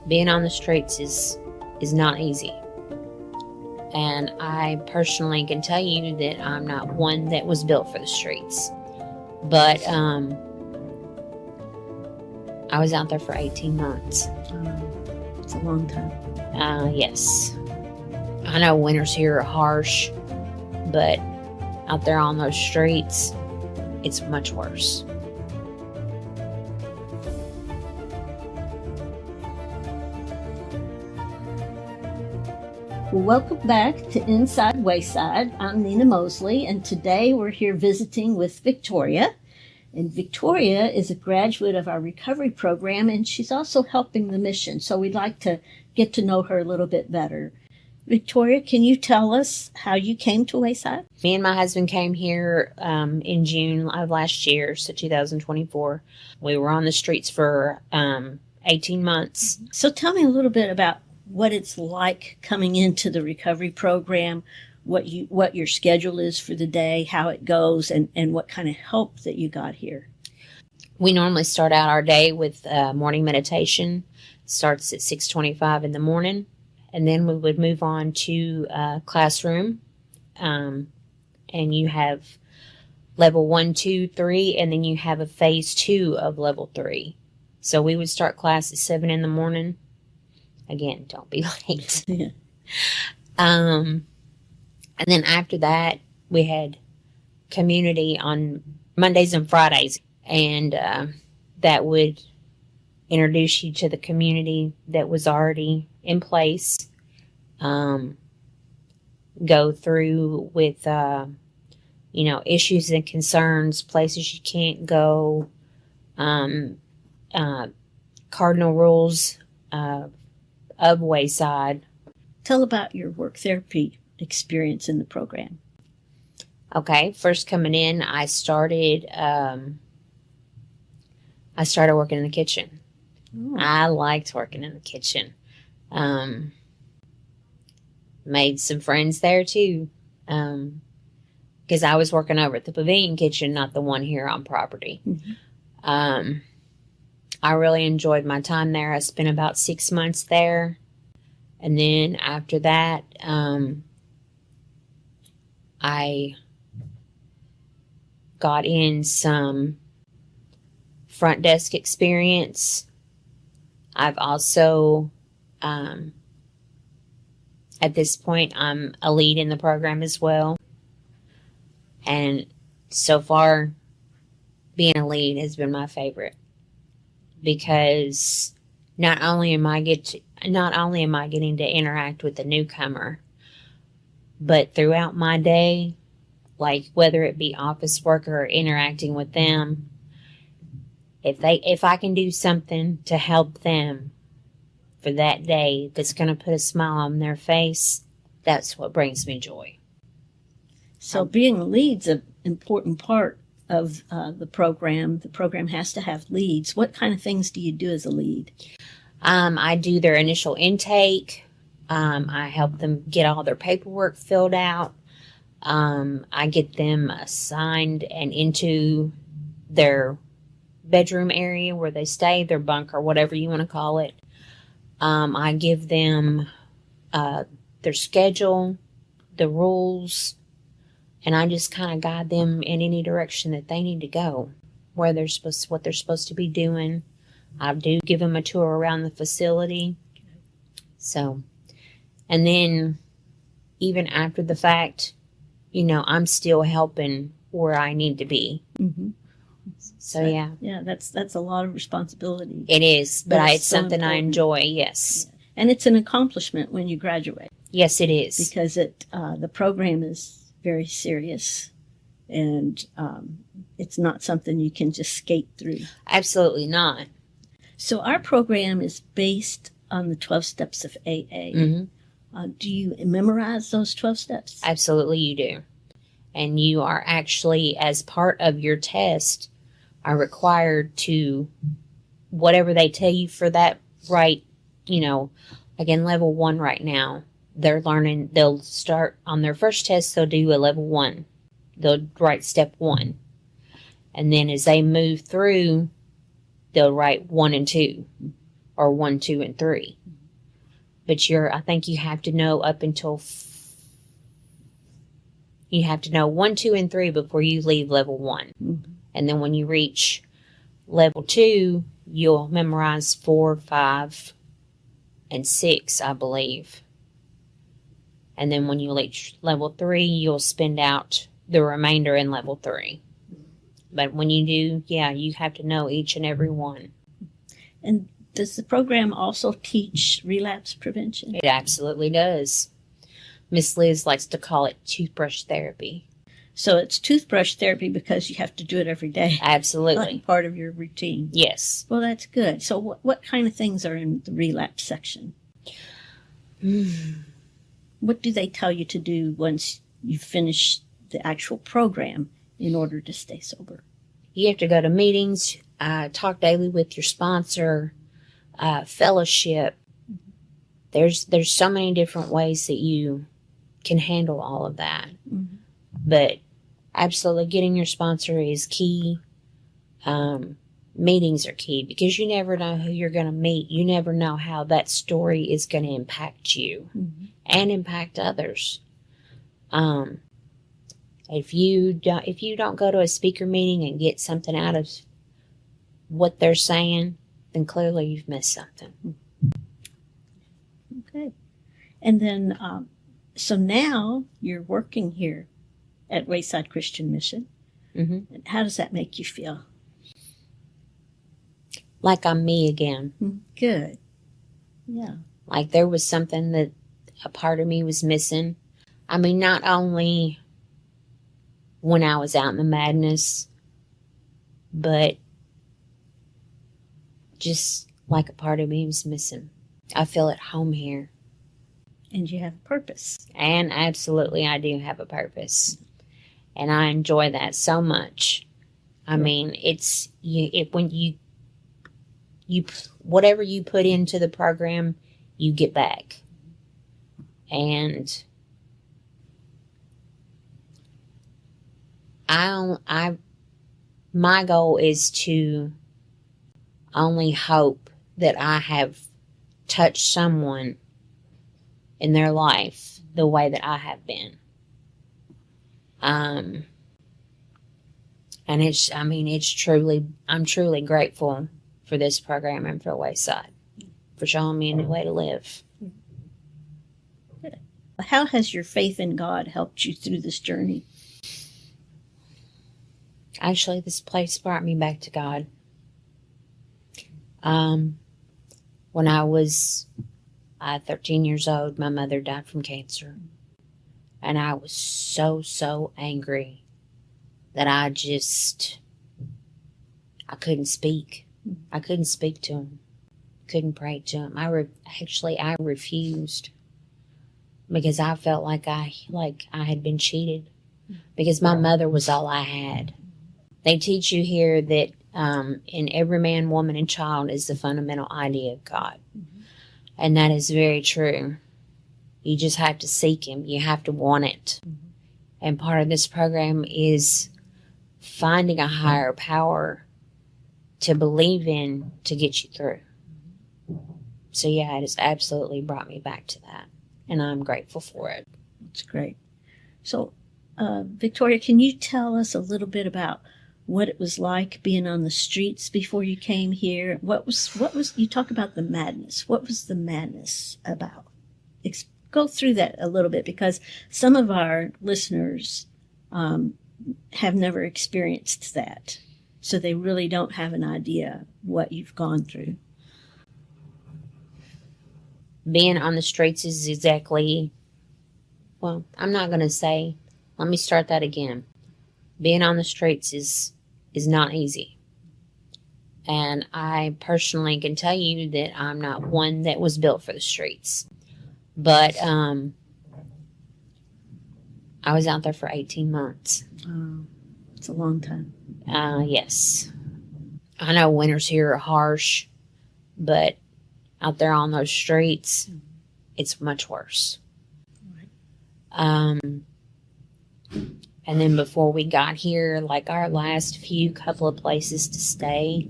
being on the streets is not easy. And I personally can tell you that I'm not one that was built for the streets. But I was out there for 18 months. It's a long time. Yes. I know winters here are harsh, but out there on those streets, it's much worse. Well, welcome back to Inside Wayside. I'm Nina Mosley, and today we're here visiting with Victoria. And Victoria is a graduate of our recovery program, and she's also helping the mission. So we'd like to get to know her a little bit better. Victoria, can you tell us how you came to Wayside? Me and my husband came here in June of last year, so 2024. We were on the streets for 18 months. So tell me a little bit about what it's like coming into the recovery program, what your schedule is for the day, how it goes, and what kind of help that you got here. We normally start out our day with morning meditation. Starts at 6:25 in the morning, and then we would move on to classroom, and you have level 1, 2, 3, and then you have a phase 2 of level 3. So we would start class at 7 in the morning. Again, don't be late. Yeah. And then after that, we had community on Mondays and Fridays, and that would introduce you to the community that was already in place. Go through with, issues and concerns, places you can't go, cardinal rules of Wayside. Tell about your work therapy experience in the program. Okay, first coming in, I started working in the kitchen. Oh. I liked working in the kitchen. Made some friends there too, because I was working over at the pavilion kitchen, not the one here on property. Mm-hmm. I really enjoyed my time there. I spent about 6 months there. And then after that, I got in some front desk experience. I've also, at this point, I'm a lead in the program as well. And so far, being a lead has been my favorite, because not only am I getting to interact with the newcomer, but throughout my day, like whether it be office work or interacting with them, if I can do something to help them for that day that's going to put a smile on their face, that's what brings me joy. So being a lead's an important part of the program. The program has to have leads. What kind of things do you do as a lead? I do their initial intake. I help them get all their paperwork filled out. I get them assigned and into their bedroom area where they stay, their bunk, or whatever you want to call it. I give them their schedule, the rules, and I just kind of guide them in any direction that they need to go, what they're supposed to be doing. I do give them a tour around the facility. So, and then even after the fact, I'm still helping where I need to be. Mm-hmm. So, yeah. Yeah, that's a lot of responsibility. It is, but it's so something important. I enjoy, yes. Yeah. And it's an accomplishment when you graduate. Yes, it is. Because the program is very serious, and it's not something you can just skate through. Absolutely not. So our program is based on the 12 steps of AA. Mm-hmm. Do you memorize those 12 steps? Absolutely you do. And you are actually, as part of your test, are required to, whatever they tell you for that, right, like in level 1 right now, they'll start on their first test, they'll do a level 1. They'll write step 1. And then as they move through, they'll write 1 and 2. or 1, 2, and 3. But I think you have to know up until you have to know 1, 2, and 3 before you leave level 1. Mm-hmm. And then when you reach level 2, you'll memorize 4, 5, and 6, I believe. And then when you reach level 3, you'll spend out the remainder in level 3. But when you do, you have to know each and every one. And does the program also teach relapse prevention? It absolutely does. Miss Liz likes to call it toothbrush therapy. So it's toothbrush therapy because you have to do it every day. Absolutely. Like part of your routine. Yes. Well, that's good. So what kind of things are in the relapse section? What do they tell you to do once you finish the actual program in order to stay sober? You have to go to meetings, talk daily with your sponsor, fellowship. There's so many different ways that you can handle all of that. Mm-hmm. But absolutely getting your sponsor is key. Meetings are key because you never know who you're going to meet. You never know how that story is going to impact you and impact others. If you don't go to a speaker meeting and get something out of what they're saying, then clearly you've missed something. Okay. And then, so now you're working here at Wayside Christian Mission. Mm-hmm. How does that make you feel? Like I'm me again. Good. Yeah. Like there was something that a part of me was missing. I mean, not only when I was out in the madness, but just like a part of me was missing. I feel at home here. And you have a purpose. And absolutely, I do have a purpose. And I enjoy that so much. I mean, it's when you whatever you put into the program, you get back. And my goal is to only hope that I have touched someone in their life the way that I have been. And I'm truly grateful for this program and for Wayside, for showing me a new way to live. How has your faith in God helped you through this journey? Actually, this place brought me back to God. When I was 13 years old, my mother died from cancer. And I was so angry that I couldn't speak. I couldn't speak to him. Couldn't pray to him. I refused because I felt like I had been cheated because my mother was all I had. They teach you here that in every man, woman, and child is the fundamental idea of God. And that is very true. You just have to seek him. You have to want it. And part of this program is finding a higher power to believe in to get you through. So yeah, it has absolutely brought me back to that. And I'm grateful for it. That's great. So, Victoria, can you tell us a little bit about what it was like being on the streets before you came here? What was you talk about the madness? What was the madness about? Go through that a little bit because some of our listeners have never experienced that. So they really don't have an idea what you've gone through. Being on the streets is exactly, well, I'm not going to say, let me start that again. Being on the streets is not easy. And I personally can tell you that I'm not one that was built for the streets. But I was out there for 18 months. Oh, it's a long time. Yes. I know winters here are harsh, but out there on those streets, it's much worse. And then before we got here, like our last couple of places to stay,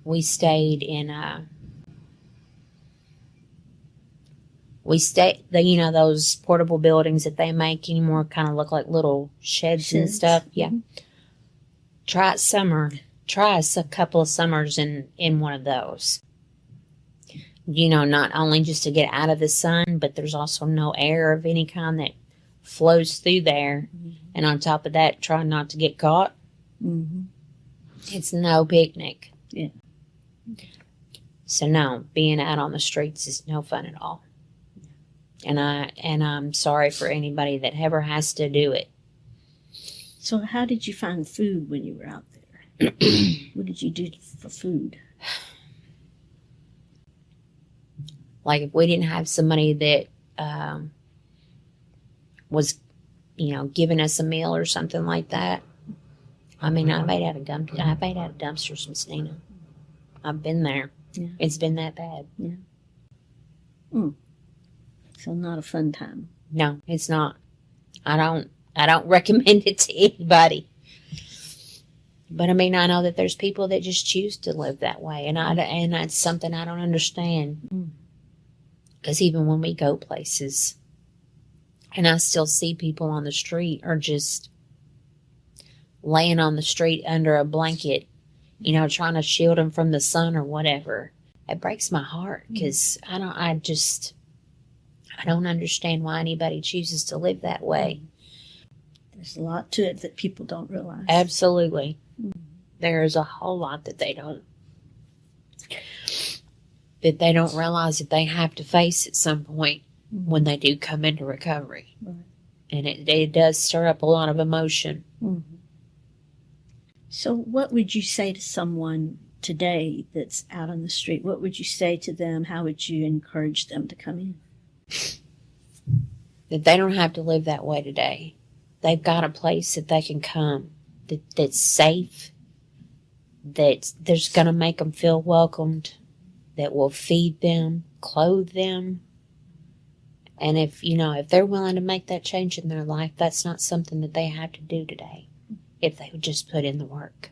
we stayed in those portable buildings that they make anymore, kind of look like little sheds and stuff. Yeah. Try a couple of summers in one of those. Not only just to get out of the sun, but there's also no air of any kind that flows through there. And on top of that, try not to get caught. It's no picnic. Yeah. So no, being out on the streets is no fun at all. And I'm sorry for anybody that ever has to do it. So how did you find food when you were out there? What did you do for food? Like if we didn't have somebody that was, giving us a meal or something like that. I mean, I've ate out of dumpsters, Miss Nina. I've been there. Yeah. It's been that bad. Yeah. So not a fun time. No, it's not. I don't recommend it to anybody. But I mean, I know that there's people that just choose to live that way, and that's something I don't understand. Because even when we go places, and I still see people on the street or just laying on the street under a blanket, trying to shield them from the sun or whatever, it breaks my heart because I don't understand why anybody chooses to live that way. There's a lot to it that people don't realize. Absolutely. There is a whole lot that they don't realize that they have to face at some point when they do come into recovery. Right. And it does stir up a lot of emotion. So what would you say to someone today that's out on the street? What would you say to them? How would you encourage them to come in? That they don't have to live that way today. They've got a place that they can come that's safe, that's going to make them feel welcomed, that will feed them, clothe them. And if they're willing to make that change in their life, that's not something that they have to do today if they would just put in the work.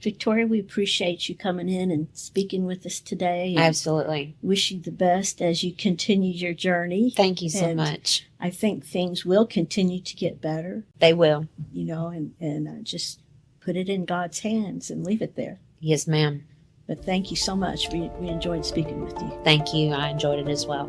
Victoria, we appreciate you coming in and speaking with us today. Absolutely. Wish you the best as you continue your journey. Thank you so much. I think things will continue to get better. They will. And just put it in God's hands and leave it there. Yes, ma'am. But thank you so much. We enjoyed speaking with you. Thank you. I enjoyed it as well.